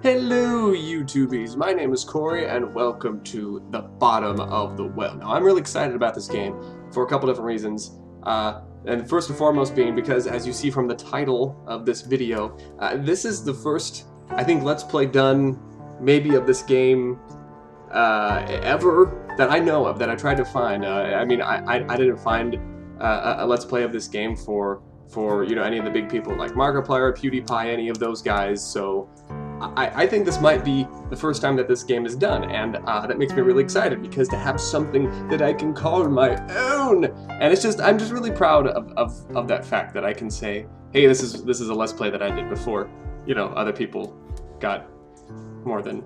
Hello YouTubies, my name is Corey and welcome to the bottom of the well. Now I'm really excited about this game for a couple different reasons, and first and foremost being because, as you see from the title of this video, this is the first, I think, Let's Play done maybe of this game ever that I know of, that I tried to find. I mean, I didn't find a Let's Play of this game for you know, any of the big people like Markiplier, Pewdiepie, any of those guys, so I think this might be the first time that this game is done, and that makes me really excited, because to have something that I can call my own, and it's just, I'm just really proud of that fact that I can say, hey, this is a Let's Play that I did before, you know, other people got more than,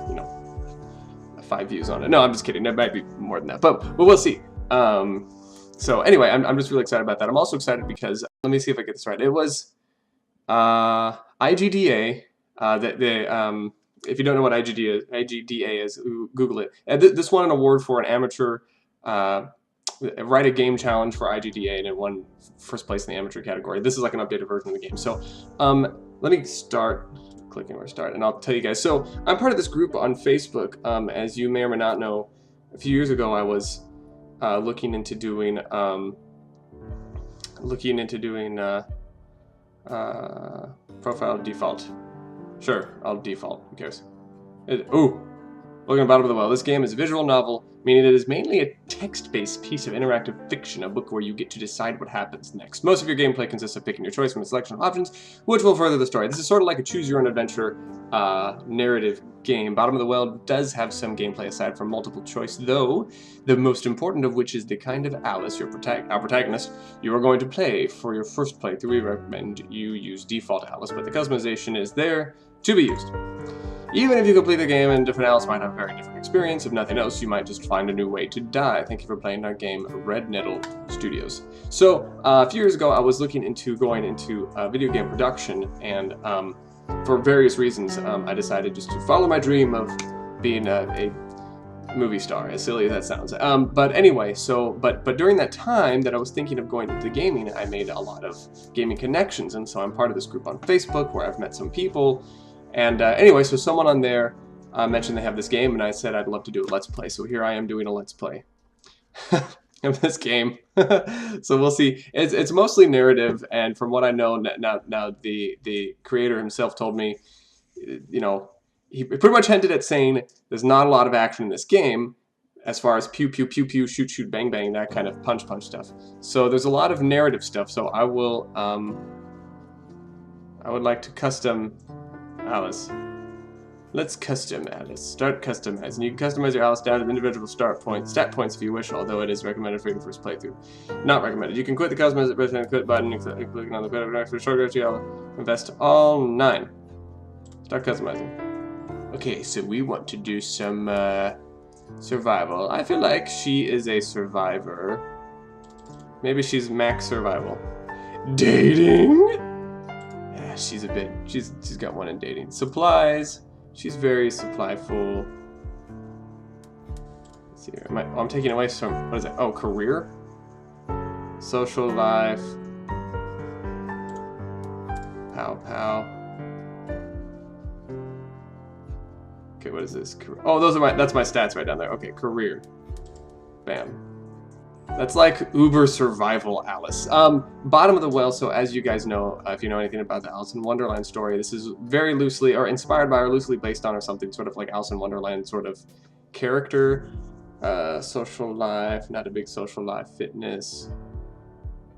you know, 5 views on it. No, I'm just kidding, it might be more than that, but we'll see. So anyway, I'm just really excited about that. I'm also excited because, let me see if I get this right, it was IGDA. If you don't know what IGDA is, Google it. This won an award for an amateur write a game challenge for IGDA, and it won first place in the amateur category. This is like an updated version of the game. So let me start clicking where start, and I'll tell you guys. So I'm part of this group on Facebook. As you may or may not know, a few years ago I was looking into doing profile default. Sure, I'll default. Who cares? Ooh, look at the bottom of the well. This game is a visual novel, meaning it is mainly a text-based piece of interactive fiction, a book where you get to decide what happens next. Most of your gameplay consists of picking your choice from a selection of options, which will further the story. This is sort of like a choose-your-own-adventure narrative game. Bottom of the Well does have some gameplay aside from multiple choice, though the most important of which is the kind of Alice, our protagonist, you are going to play for your first playthrough. We recommend you use default Alice, but the customization is there to be used. Even if you complete the game, and different Alice might have a very different experience. If nothing else, you might just find a new way to die. Thank you for playing our game, Red Nettle Studios. So, a few years ago, I was looking into going into video game production, and for various reasons, I decided just to follow my dream of being a movie star, as silly as that sounds. But anyway, but during that time that I was thinking of going into gaming, I made a lot of gaming connections, and so I'm part of this group on Facebook where I've met some people. And anyway, so someone on there mentioned they have this game, and I said I'd love to do a Let's Play. So here I am doing a Let's Play of this game. So we'll see. It's mostly narrative, and from what I know now, the creator himself told me, you know, he pretty much hinted at saying there's not a lot of action in this game, as far as pew pew pew pew, shoot shoot bang bang, that kind of punch stuff. So there's a lot of narrative stuff. So I will I would like to custom Alice. Let's custom Alice. Start customizing. You can customize your Alice down to individual stat points if you wish, although it is recommended for your first playthrough. Not recommended. You can quit the customize by the quit button, clicking on the quit button for shortcut. You'll invest all 9. Start customizing. Okay, so we want to do some survival. I feel like she is a survivor. Maybe she's max survival. Dating? She's a bit, she's got one in dating. Supplies, she's very supply full. Let's see here. I'm taking away from, what is it? Oh, career? Social life. Pow pow. Okay, what is this? Oh, that's my stats right down there. Okay, career. Bam. That's like Uber Survival Alice. Bottom of the Well, so as you guys know, if you know anything about the Alice in Wonderland story, this is very loosely, or inspired by, or loosely based on, or something sort of like Alice in Wonderland sort of character. Social life, not a big social life. Fitness.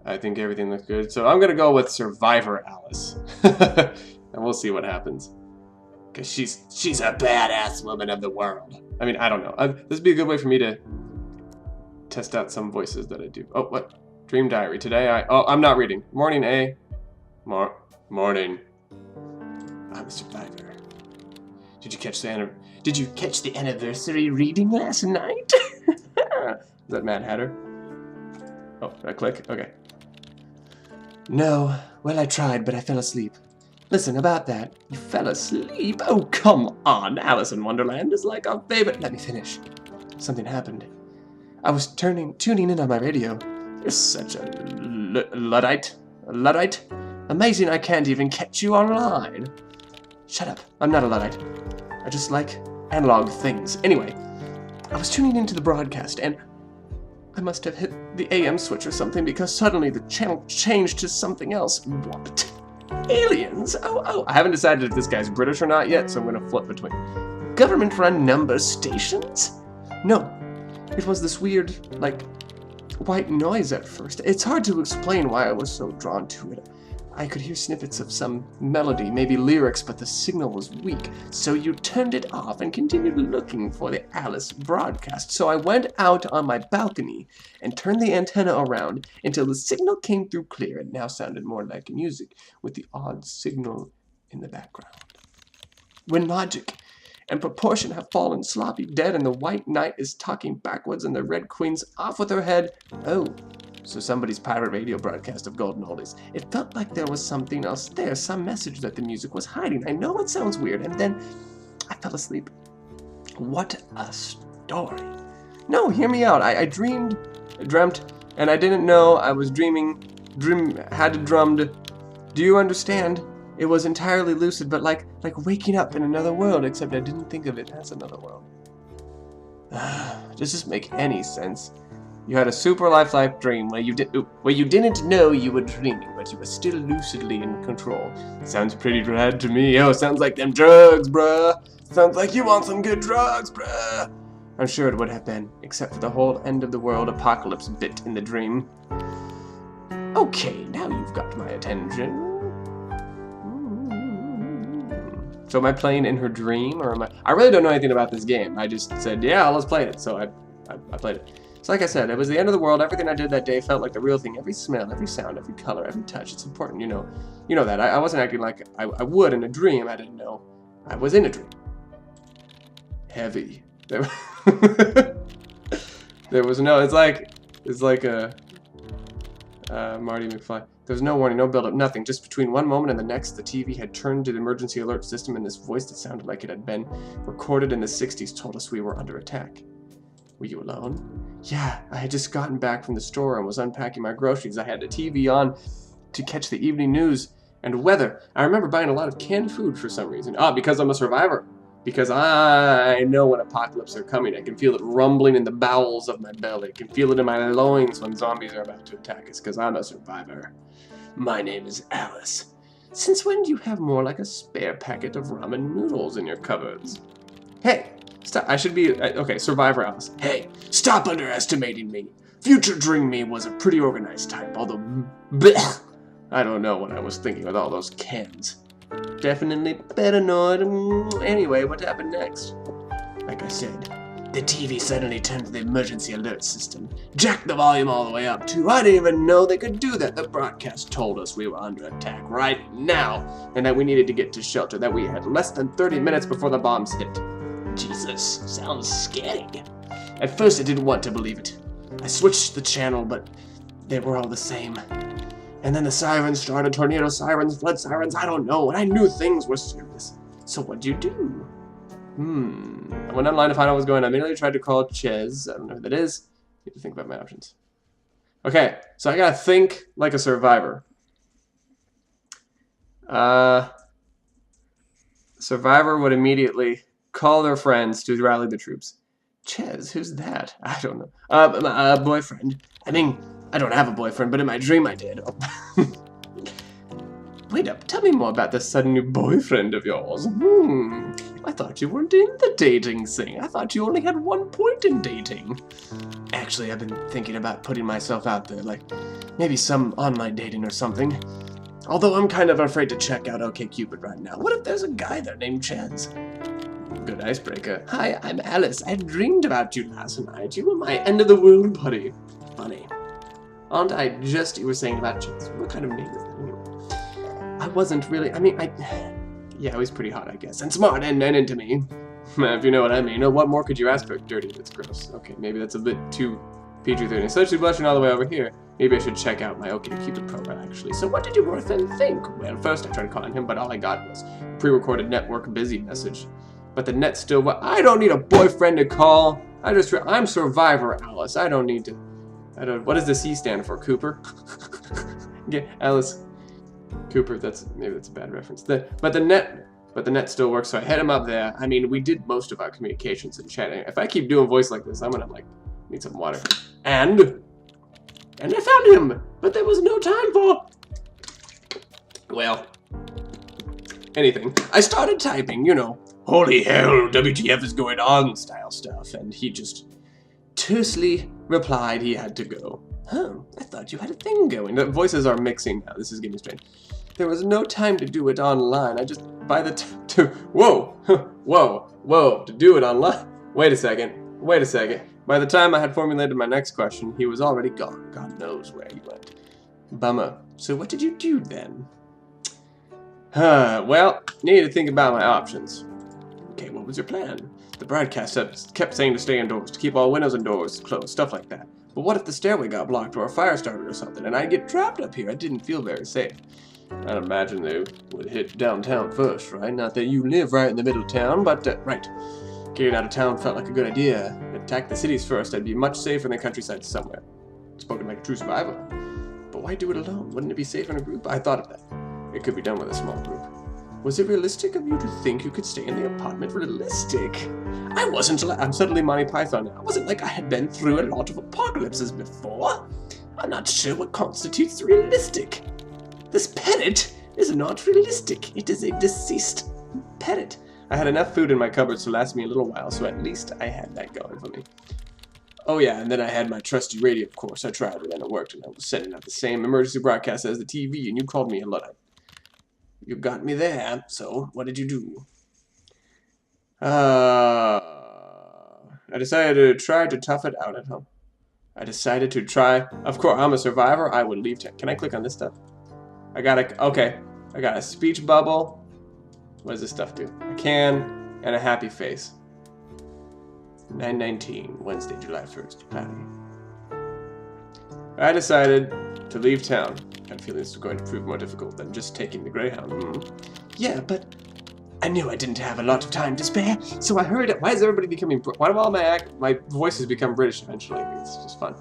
I think everything looks good. So I'm going to go with Survivor Alice. And we'll see what happens. Because she's a badass woman of the world. I mean, I don't know. This would be a good way for me to test out some voices that I do. Oh, what? Dream diary. Today I'm not reading. Morning, A. Morning. I'm a survivor. Did you catch the anniversary reading last night? Is that Mad Hatter? Oh, did I click? Okay. No. Well, I tried, but I fell asleep. Listen, about that. You fell asleep? Oh, come on. Alice in Wonderland is like our favorite. Let me finish. Something happened. I was tuning in on my radio. You're such a Luddite. Amazing I can't even catch you online. Shut up. I'm not a Luddite. I just like analog things. Anyway, I was tuning into the broadcast, and I must have hit the AM switch or something, because suddenly the channel changed to something else. What? Aliens? Oh. I haven't decided if this guy's British or not yet, so I'm gonna flip between government-run number stations? No. It was this weird, like, white noise at first. It's hard to explain why I was so drawn to it. I could hear snippets of some melody, maybe lyrics, but the signal was weak. So you turned it off and continued looking for the Alice broadcast. So I went out on my balcony and turned the antenna around until the signal came through clear. It now sounded more like music, with the odd signal in the background. When logic and proportion have fallen sloppy dead, and the white knight is talking backwards, and the red queen's off with her head. Oh. So somebody's pirate radio broadcast of golden oldies. It felt like there was something else there, some message that the music was hiding. I know it sounds weird, and then I fell asleep. What a story. No, hear me out. I dreamt, and I didn't know I was dreaming, had drummed. Do you understand? It was entirely lucid, but like waking up in another world, except I didn't think of it as another world. Does this make any sense? You had a super lifelike dream where you didn't know you were dreaming, but you were still lucidly in control. Sounds pretty rad to me. Oh, sounds like them drugs, bruh. Sounds like you want some good drugs, bruh. I'm sure it would have been, except for the whole end of the world apocalypse bit in the dream. Okay, now you've got my attention. So am I playing in her dream, or am I really don't know anything about this game. I just said, yeah, let's play it. So I played it. So like I said, it was the end of the world. Everything I did that day felt like the real thing. Every smell, every sound, every color, every touch. It's important, you know. You know that. I wasn't acting like I would in a dream. I didn't know I was in a dream. Heavy. There was no. It's like a Marty McFly. There was no warning, no build-up, nothing. Just between one moment and the next, the TV had turned to the emergency alert system, and this voice that sounded like it had been recorded in the 60s told us we were under attack. Were you alone? Yeah, I had just gotten back from the store and was unpacking my groceries. I had the TV on to catch the evening news and weather. I remember buying a lot of canned food for some reason. Because I'm a survivor. Because I know when apocalypse are coming. I can feel it rumbling in the bowels of my belly. I can feel it in my loins when zombies are about to attack us, because I'm a survivor. My name is Alice. Since when do you have more like a spare packet of ramen noodles in your cupboards? Hey! Stop. I should be... Okay, Survivor Alice. Hey, stop underestimating me. Future Dream Me was a pretty organized type, although... Blech, I don't know what I was thinking with all those cans. Definitely paranoid. Anyway, what happened next? Like I said, the TV suddenly turned to the emergency alert system. Jacked the volume all the way up, too. I didn't even know they could do that. The broadcast told us we were under attack right now, and that we needed to get to shelter, that we had less than 30 minutes before the bombs hit. Jesus, sounds scary. At first I didn't want to believe it. I switched the channel, but they were all the same. And then the sirens started, tornado sirens, flood sirens, I don't know, and I knew things were serious. So what'd you do? I went online to find out what was going on. I immediately tried to call Ches. I don't know who that is. I need to think about my options. Okay, so I gotta think like a survivor. Survivor would immediately call their friends to rally the troops. Ches, who's that? I don't know. My boyfriend. I mean, I don't have a boyfriend, but in my dream I did. Wait up, tell me more about this sudden new boyfriend of yours. I thought you weren't in the dating thing. I thought you only had one point in dating. Actually, I've been thinking about putting myself out there, like maybe some online dating or something. Although I'm kind of afraid to check out OkCupid right now. What if there's a guy there named Ches? Good icebreaker. Hi, I'm Alice. I dreamed about you last night. You were my end-of-the-world buddy. Funny. Aren't I just you were saying about Ches? What kind of name is that anyway? I wasn't really... I mean, yeah, he was pretty hot, I guess. And smart and into me. If you know what I mean. What more could you ask for? Dirty, that's gross. Okay, maybe that's a bit too PG-13. Especially blushing all the way over here. Maybe I should check out my OkCupid profile, actually. So what did your boyfriend think? Well, first I tried calling him, but all I got was a pre-recorded network busy message. But the net still... I don't need a boyfriend to call. I'm Survivor Alice. I don't need to... What does the C stand for? Cooper? Yeah, Alice Cooper. Maybe that's a bad reference. But the net But the net still works, so I head him up there. I mean, we did most of our communications and chatting. If I keep doing voice like this, I'm gonna, like, need some water. And I found him! But there was no time for... Well... anything. I started typing, you know, holy hell, WTF is going on style stuff, and he just tersely replied he had to go. Oh, I thought you had a thing going. The voices are mixing now. This is getting strange. There was no time to do it online. I just, by the time to, whoa, whoa, to do it online. Wait a second. By the time I had formulated my next question, he was already gone. God knows where he went. Bummer. So what did you do then? Well, need to think about my options. Okay, what was your plan? The broadcast kept saying to stay indoors, to keep all windows and doors closed, stuff like that. But what if the stairway got blocked or a fire started or something, and I'd get trapped up here? I didn't feel very safe. I'd imagine they would hit downtown first, right? Not that you live right in the middle of town, but, right. Getting out of town felt like a good idea. Attack the cities first. I'd be much safer in the countryside somewhere. Spoken like a true survivor. But why do it alone? Wouldn't it be safer in a group? I thought of that. It could be done with a small group. Was it realistic of you to think you could stay in the apartment? Realistic? I wasn't. I'm suddenly Monty Python now. I wasn't like I had been through a lot of apocalypses before. I'm not sure what constitutes realistic. This parrot is not realistic. It is a deceased parrot. I had enough food in my cupboards to last me a little while, so at least I had that going for me. Oh yeah, and then I had my trusty radio, of course. I tried it and it worked, and I was sending out the same emergency broadcast as the TV, and you called me a Luddite. You got me there, so what did you do? I decided to try to tough it out at home. Of course, I'm a survivor. I would leave town. Can I click on this stuff? I got a speech bubble. What does this stuff do? A can and a happy face. 9/19, Wednesday, July 1st. Patty. I decided to leave town. I had a feeling this was going to prove more difficult than just taking the Greyhound. Yeah, but I knew I didn't have a lot of time to spare, so I hurried up. Why is everybody becoming... Why do all my voices become British eventually? It's just fun.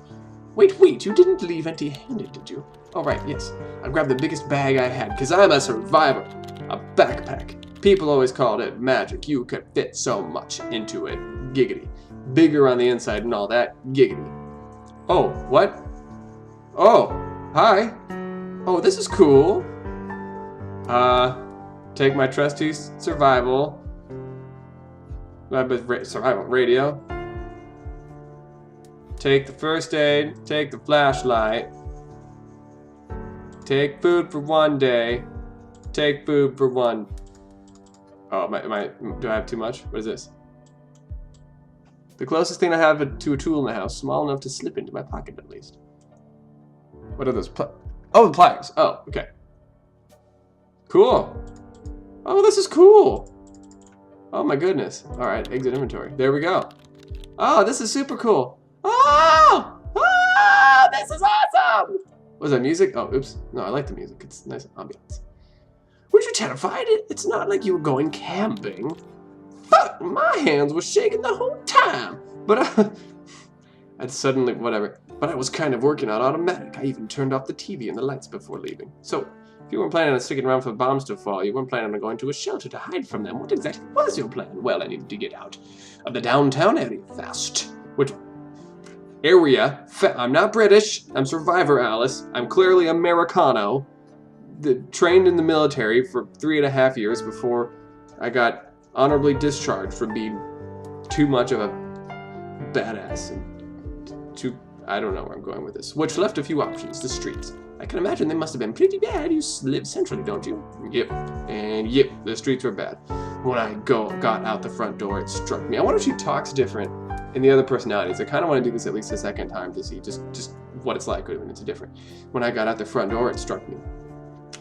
Wait, you didn't leave empty-handed, did you? Oh, right, yes. I grabbed the biggest bag I had, because I'm a survivor. A backpack. People always called it magic. You could fit so much into it. Giggity. Bigger on the inside and all that. Giggity. Oh, what? Oh, hi. Oh, this is cool. Take my trusty survival radio. Take the first aid. Take the flashlight. Take food for one day. Take food for one. Oh, do I have too much? What is this? The closest thing I have to a tool in the house, small enough to slip into my pocket at least. What are those? Oh, the pliers. Oh, okay. Cool. Oh, this is cool. Oh my goodness. All right, exit inventory. There we go. Oh, this is super cool. Oh! Oh! This is awesome! Was that music? Oh, oops. No, I like the music. It's nice ambiance. Were you terrified? It's not like you were going camping. Fuck, my hands were shaking the whole time. But I'd suddenly, whatever. But I was kind of working on automatic. I even turned off the TV and the lights before leaving. So, if you weren't planning on sticking around for bombs to fall, you weren't planning on going to a shelter to hide from them. What exactly was your plan? Well, I needed to get out of the downtown area fast. Which area? I'm not British. I'm Survivor Alice. I'm clearly Americano. Trained in the military for 3.5 years before I got honorably discharged for being too much of a badass and too... I don't know where I'm going with this. Which left a few options. The streets. I can imagine they must have been pretty bad. You live centrally, don't you? Yep. And yep, the streets were bad. When I got out the front door, it struck me. I wonder if she talks different in the other personalities. I kind of want to do this at least a second time to see just what it's like when it's different. When I got out the front door, it struck me.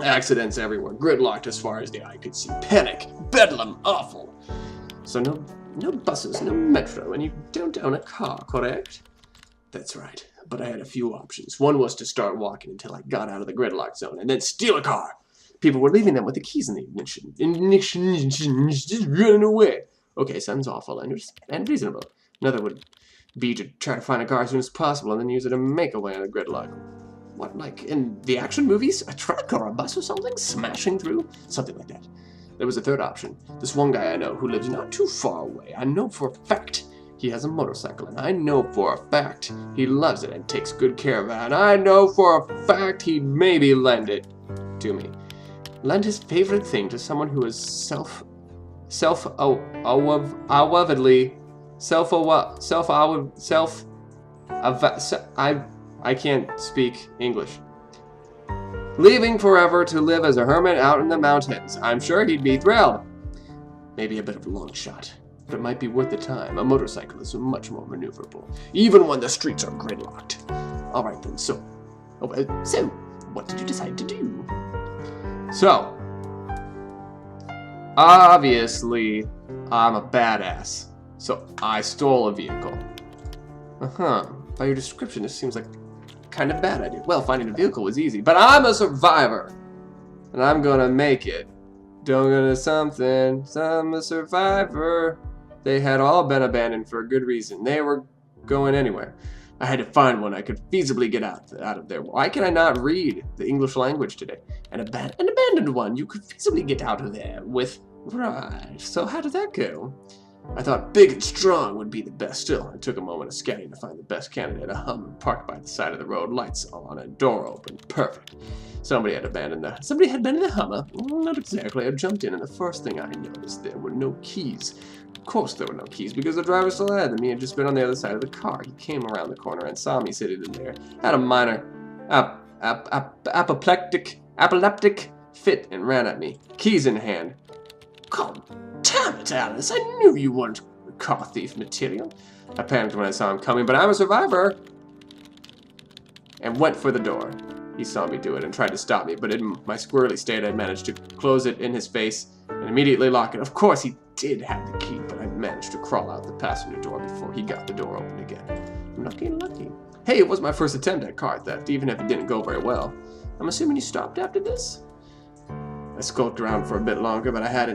Accidents everywhere. Gridlocked as far as the eye could see. Panic. Bedlam. Awful. So no buses, no metro, and you don't own a car, correct? That's right, but I had a few options. One was to start walking until I got out of the gridlock zone, and then steal a car. People were leaving them with the keys in the ignition. Just running away. Okay, sounds awful and reasonable. Another would be to try to find a car as soon as possible and then use it to make a way out of the gridlock. What, like in the action movies? A truck or a bus or something? Smashing through? Something like that. There was a third option. This one guy I know who lives not too far away. I know for a fact he has a motorcycle, and I know for a fact he loves it and takes good care of it, and I know for a fact he'd maybe lend it to me. Lend his favorite thing to someone who is I can't speak English. Leaving forever to live as a hermit out in the mountains. I'm sure he'd be thrilled. Maybe a bit of a long shot, but it might be worth the time. A motorcycle is much more maneuverable, even when the streets are gridlocked. All right then, so what did you decide to do? So, obviously, I'm a badass, so I stole a vehicle. By your description, this seems like kind of bad idea. Well, finding a vehicle was easy, but I'm a survivor, and I'm gonna make it. Don't go to something, I'm a survivor. They had all been abandoned for a good reason. They were going anywhere. I had to find one I could feasibly get out of there. Why can I not read the English language today? An abandoned one you could feasibly get out of there with. Right, so how did that go? I thought big and strong would be the best. Still, it took a moment of scanning to find the best candidate. A Hummer parked by the side of the road, lights on, and door open. Perfect. Somebody had been in the Hummer. Not exactly. I jumped in, and the first thing I noticed, there were no keys. Of course there were no keys, because the driver still had them. He had just been on the other side of the car. He came around the corner and saw me sitting in there. Had a minor apoplectic fit and ran at me, keys in hand. God damn it, Alice! I knew you weren't car thief material. I panicked when I saw him coming, but I'm a survivor! And went for the door. He saw me do it and tried to stop me, but in my squirrely state I managed to close it in his face and immediately lock it. Of course he did have the key, but I managed to crawl out the passenger door before he got the door open again. Lucky. Hey, it was my first attempt at car theft, even if it didn't go very well. I'm assuming you stopped after this? I skulked around for a bit longer, but I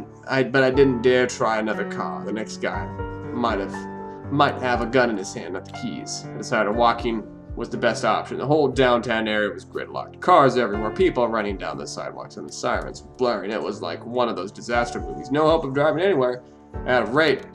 didn't dare try another car. The next guy might have a gun in his hand, not the keys. I decided walking was the best option. The whole downtown area was gridlocked. Cars everywhere, people running down the sidewalks, and the sirens blaring. It was like one of those disaster movies. No hope of driving anywhere at a rate.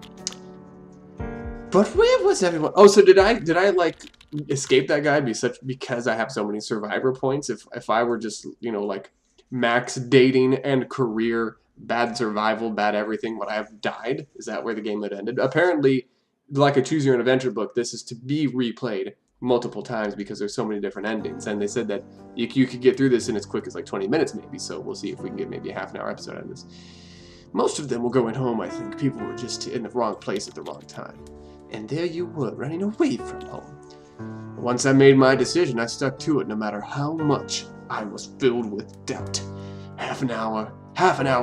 But where was everyone? Oh, so did I like escape that guy because I have so many survivor points? If I were just, like max dating and career, bad survival, bad everything, would I have died? Is that where the game had ended? Apparently, like a choose your own adventure book, this is to be replayed multiple times because there's so many different endings, and they said that you could get through this in as quick as like 20 minutes maybe, so we'll see if we can get maybe a half-an-hour episode out of this. Most of them were going home, I think. People were just in the wrong place at the wrong time. And there you were, running away from home. Once I made my decision, I stuck to it no matter how much I was filled with doubt. Half an hour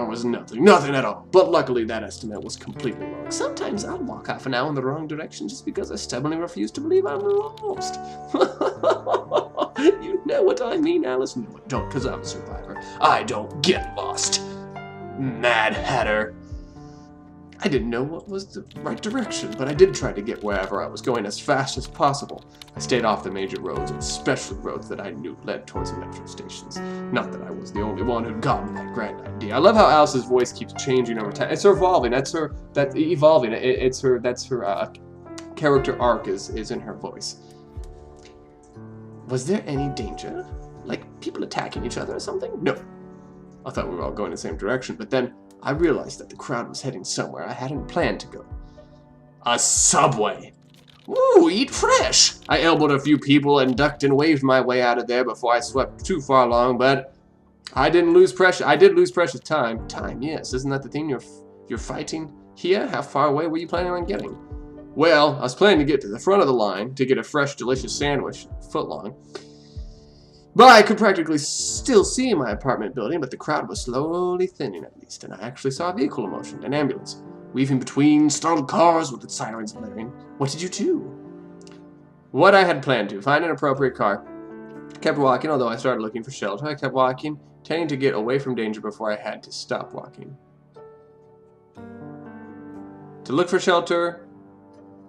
was nothing at all. But luckily that estimate was completely wrong. Sometimes I'd walk half an hour in the wrong direction just because I stubbornly refuse to believe I'm lost. You know what I mean, Alice? No, I don't, because I'm a survivor. I don't get lost. Mad Hatter. I didn't know what was the right direction, but I did try to get wherever I was going as fast as possible. I stayed off the major roads, especially roads that I knew led towards metro stations. Not that I was the only one who'd gotten that grand idea. I love how Alice's voice keeps changing over time. It's her evolving. That's her character arc is in her voice. Was there any danger? Like people attacking each other or something? No. I thought we were all going the same direction, but then I realized that the crowd was heading somewhere I hadn't planned to go. A subway! Ooh, eat fresh! I elbowed a few people and ducked and waved my way out of there before I swept too far along, but I didn't lose precious. I did lose precious time. Time, yes. Isn't that the thing you're fighting here? How far away were you planning on getting? Well, I was planning to get to the front of the line to get a fresh, delicious sandwich, foot long. But I could practically still see my apartment building, but the crowd was slowly thinning at least, and I actually saw a vehicle in motion, an ambulance, weaving between startled cars with its sirens blaring. What did you do? What I had planned to, find an appropriate car. I kept walking, although I started looking for shelter. I kept walking, tending to get away from danger before I had to stop walking. To look for shelter,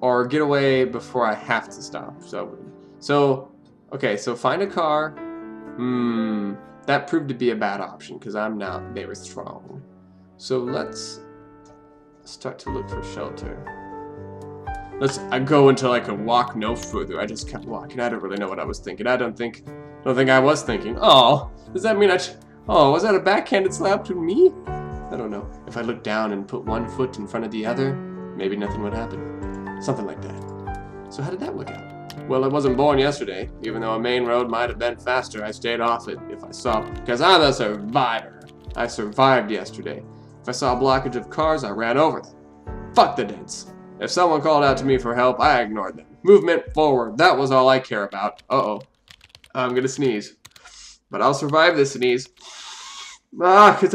or get away before I have to stop. So okay, so find a car. That proved to be a bad option because I'm not very strong. So let's start to look for shelter. I go until I could walk no further. I just kept walking. I don't really know what I was thinking. I don't think I was thinking. Oh, does that mean oh, was that a backhanded slap to me? I don't know. If I looked down and put one foot in front of the other, maybe nothing would happen. Something like that. So how did that work out? Well, I wasn't born yesterday. Even though a main road might have been faster, I stayed off it if I saw, because I'm a survivor. I survived yesterday. If I saw a blockage of cars, I ran over them. Fuck the dents. If someone called out to me for help, I ignored them. Movement forward. That was all I care about. Uh-oh. I'm gonna sneeze. But I'll survive this sneeze. Cause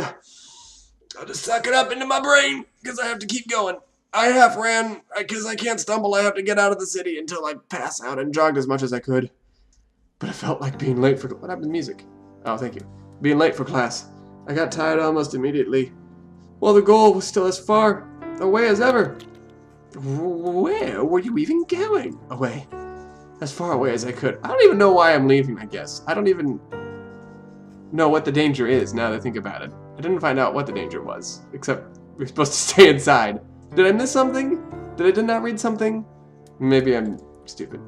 I'll just suck it up into my brain, because I have to keep going. I half ran, because I can't stumble. I have to get out of the city until I pass out, and jogged as much as I could. But it felt like being late for... What happened to music? Oh, thank you. Being late for class. I got tired almost immediately. Well, the goal was still as far away as ever. Where were you even going? Away. As far away as I could. I don't even know why I'm leaving, I guess. I don't even know what the danger is, now that I think about it. I didn't find out what the danger was, except we're supposed to stay inside. Did I miss something? Did I not read something? Maybe I'm stupid.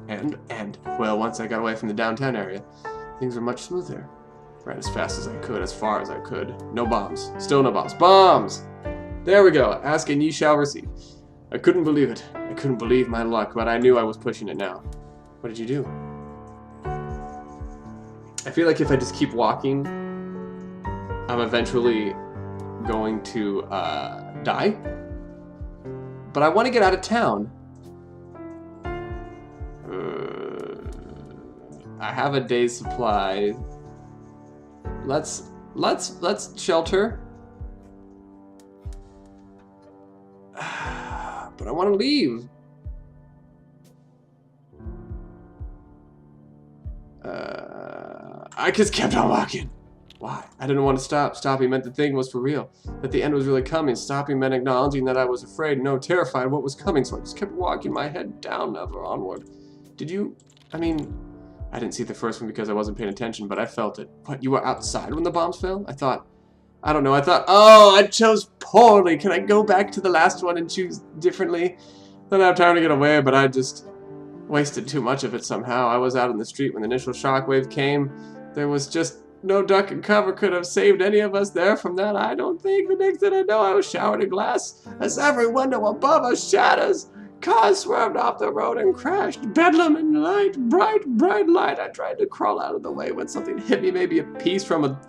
Well, once I got away from the downtown area, things were much smoother. Ran as fast as I could, as far as I could. No bombs. Still no bombs. Bombs! There we go. Ask and ye shall receive. I couldn't believe it. I couldn't believe my luck, but I knew I was pushing it now. What did you do? I feel like if I just keep walking, I'm eventually going to die. But I want to get out of town. I have a day's supply. Let's shelter. But I want to leave. I just kept on walking. Why? I didn't want to stop. Stopping meant the thing was for real. That the end was really coming. Stopping meant acknowledging that I was afraid, no, terrified of what was coming. So I just kept walking, my head down, never onward. Did you? I mean, I didn't see the first one because I wasn't paying attention, but I felt it. What, you were outside when the bombs fell? I thought, oh, I chose poorly. Can I go back to the last one and choose differently? I don't have time to get away, but I just wasted too much of it somehow. I was out in the street when the initial shockwave came. There was just no duck and cover could have saved any of us there from that, I don't think. The next thing I know, I was showered in glass as every window above us shatters. Cars swerved off the road and crashed. Bedlam and light, bright, bright light. I tried to crawl out of the way when something hit me, maybe a piece from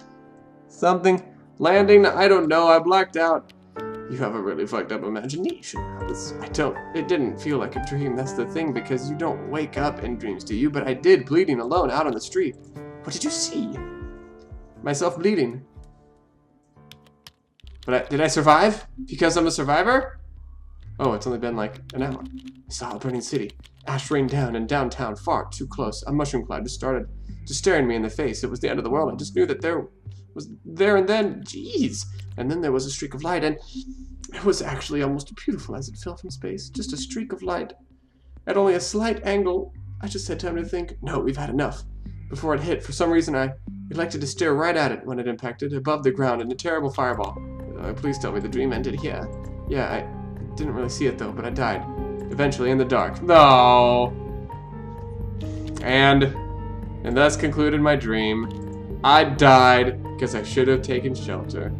something landing. I don't know. I blacked out. You have a really fucked up imagination. It didn't feel like a dream. That's the thing, because you don't wake up in dreams, do you? But I did, bleeding alone out on the street. What did you see? Myself bleeding. But did I survive? Because I'm a survivor? Oh, it's only been like an hour. I saw a burning city. Ash rained down in downtown, far too close. A mushroom cloud just started staring me in the face. It was the end of the world. I just knew that there was there and then. Jeez. And then there was a streak of light, and it was actually almost beautiful as it fell from space. Just a streak of light. At only a slight angle. I just had time to think, no, we've had enough. Before it hit, for some reason I elected to stare right at it when it impacted, above the ground in a terrible fireball. Please tell me the dream ended here. Yeah, I didn't really see it though, but I died. Eventually in the dark. No. And thus concluded my dream. I died because I should have taken shelter.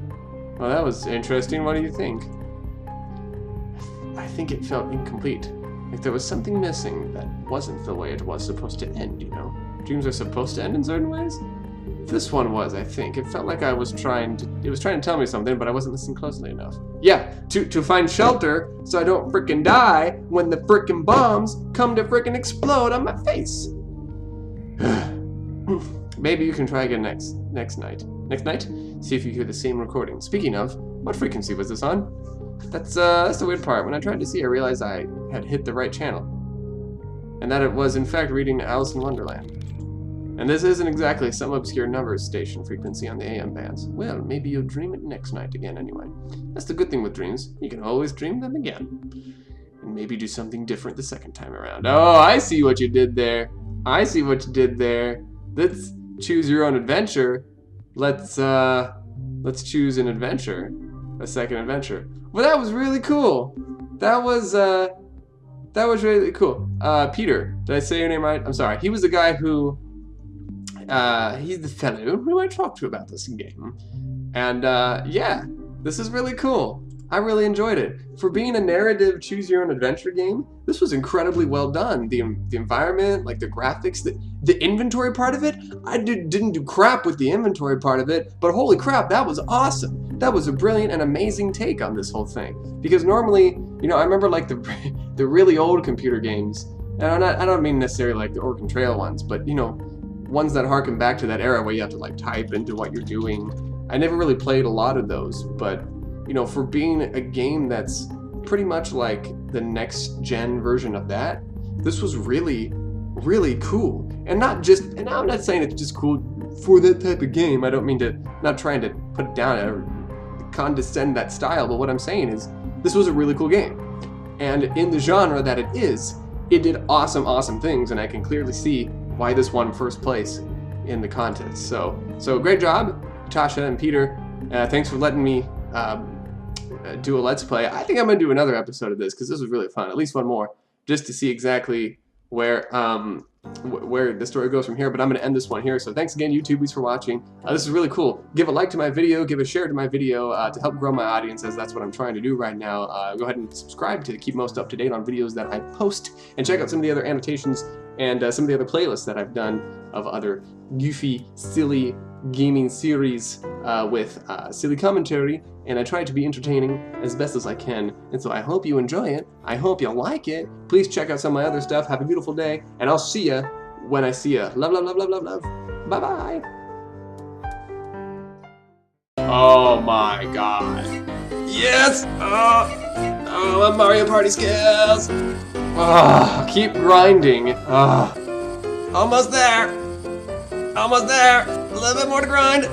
Well, that was interesting. What do you think? I think it felt incomplete. Like there was something missing that wasn't the way it was supposed to end, you know? Dreams are supposed to end in certain ways? This one was, I think. It felt like it was trying to tell me something, but I wasn't listening closely enough. Yeah, to find shelter so I don't frickin' die when the frickin' bombs come to frickin' explode on my face. Maybe you can try again next night. Next night? See if you hear the same recording. Speaking of, what frequency was this on? That's the weird part. When I tried to see, I realized I had hit the right channel. And that it was, in fact, reading Alice in Wonderland. And this isn't exactly some obscure numbers station frequency on the AM bands. Well, maybe you'll dream it next night again anyway. That's the good thing with dreams. You can always dream them again. And maybe do something different the second time around. Oh, I see what you did there. I see what you did there. Let's choose your own adventure. Let's choose an adventure. a second adventure. But that was really cool. That was really cool. Peter, did I say your name right? I'm sorry. He was the guy who, he's the fellow who I talked to about this game. And yeah, this is really cool. I really enjoyed it. For being a narrative choose-your-own-adventure game, this was incredibly well done. The environment, like the graphics, the inventory part of it, I didn't do crap with the inventory part of it, but holy crap, that was awesome. That was a brilliant and amazing take on this whole thing. Because normally, you know, I remember like the really old computer games, and I don't mean necessarily like the Oregon Trail ones, but you know, ones that harken back to that era where you have to like type into what you're doing. I never really played a lot of those, but you know, for being a game that's pretty much like the next gen version of that, this was really, really cool. And not just, and I'm not saying it's just cool for that type of game. I don't mean to, not trying to put it down or condescend that style, but what I'm saying is this was a really cool game. And in the genre that it is, it did awesome, awesome things, and I can clearly see why this won first place in the contest. So great job, Tasha and Peter. Thanks for letting me do a Let's Play. I think I'm going to do another episode of this because this was really fun, at least one more, just to see exactly where the story goes from here. But I'm going to end this one here. So thanks again, YouTubies, for watching. This is really cool. Give a like to my video, give a share to my video to help grow my audience, as that's what I'm trying to do right now. Go ahead and subscribe to keep most up to date on videos that I post, and check out some of the other annotations and some of the other playlists that I've done of other goofy, silly gaming series with silly commentary, and I try to be entertaining as best as I can, and so I hope you enjoy it. I hope you like it. Please check out some of my other stuff. Have a beautiful day, and I'll see ya when I see ya. Love, love, love, love, love, love. Bye-bye. Oh my god. Yes! Oh, my Mario Party skills! Oh, keep grinding. Oh. Almost there! Almost there! A little bit more to grind.